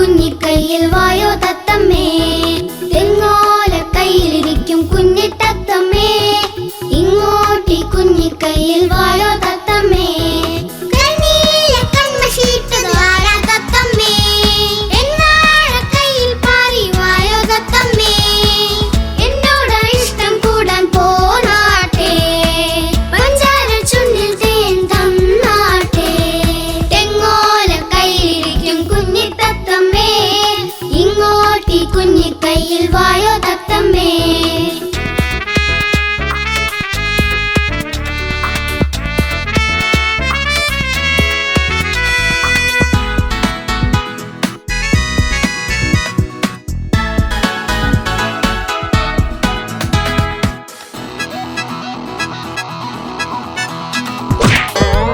കുഞ്ഞിക്കൈയിൽ വായോ തത്തമ്മേ, തെങ്ങോല കയ്യിലിരിക്കും കുഞ്ഞി തത്തമ്മേ, ഇങ്ങോട്ടി കുഞ്ഞിക്കൈയിൽ വായോ തത്തമ്മേ. കുഞ്ഞിക്കൈയിൽ വായോ തത്തമ്മേ.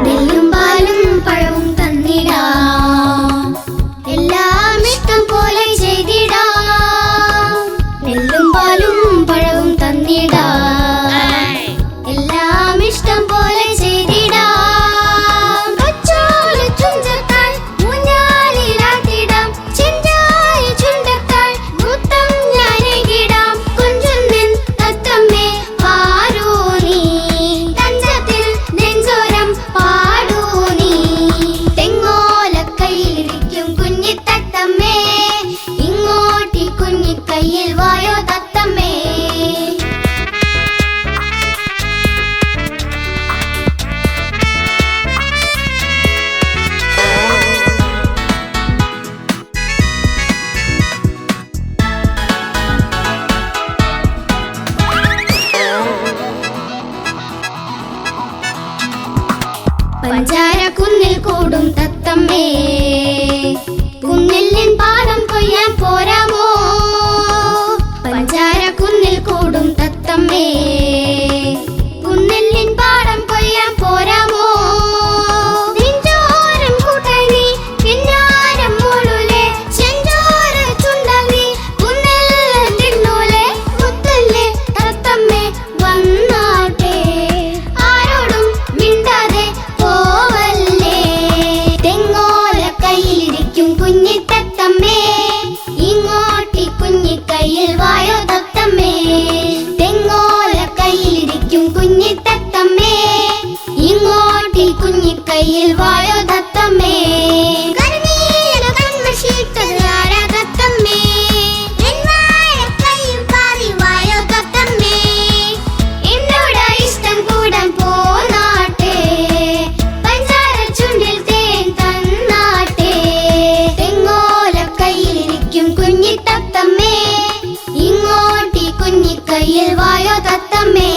നെല്ലും പാലും പഴവും തന്നിടാം, എല്ലാം ഇഷ്ടം പോലെ ചെയ്തിടാം. നെല്ലും പാലും പഴവും തന്നിടാം, എല്ലാം ഇഷ്ടം പോലെ ചെയ്തിടാം. കൊച്ചോല ചുഞ്ചത്താൽ ഊഞ്ഞാലിലാട്ടിടാം, ചെഞ്ചായ ചുണ്ടത്താൽ മുത്തം ഞാനേകിടാം. കുഞ്ചുന്നിൻ തത്തമ്മേ പാരൂ നീ, തഞ്ചത്തിൽ നെഞ്ചോരം പാടൂ നീ. തെങ്ങോല കയ്യിലിരിക്കും കുഞ്ഞി തത്തമ്മേ, ഇങ്ങോട്ടി കുഞ്ഞിക്കൈയിൽ വായോ തത്തമ്മേ. പഞ്ചാര കുന്നിൽ കൂടും തത്തമ്മേ, കുന്നില്ലിൻ പാടം കൊയ്യാൻ പോരാമോ? പഞ്ചാര കുന്നിൽ കൂടും തത്തമ്മേ, കുന്നില്ലിൻ പാടം കൊയ്യാൻ പോരാമോ? നെഞ്ചോരം കൂട്ടായി നീ പിന്നാരം മൂളൂലേ, ചെഞ്ചോര ചുണ്ടാൽ നീ കുന്നെല്ലാം തിന്നൂലേ. മുത്തല്ലേ തത്തമ്മേ വന്നാട്ടെ, ആരോടും മിണ്ടാതെ പോവല്ലേ. തെങ്ങോല കയ്യിലിരിക്കും കുഞ്ഞി തത്തമ്മേ, ഇങ്ങോട്ടി കുഞ്ഞിക്കൈയിൽ വായോ തത്തമ്മേ. തെങ്ങോല കയ്യിലിരിക്കും കുഞ്ഞി തത്തമ്മേ, ഇങ്ങോട്ടി കുഞ്ഞിക്കൈയിൽ വായോ തത്തമ്മേ. കരുനീല കൺമഷിയിട്ടത് ആരാ തത്തമ്മേ, കയ്യിൽ പാറി വായോ തത്തമ്മേ. എന്നോടാ ഇഷ്ടം കൂടാൻ പോന്നാട്ടെ, പഞ്ചാര ചുണ്ടിൽ തേൻ തന്നാട്ടെ. തെങ്ങോല കയ്യിലിരിക്കും കുഞ്ഞി തത്തമ്മേ, ഇങ്ങോട്ടി കുഞ്ഞിക്കൈയിൽ വായോ തത്തമ്മേ.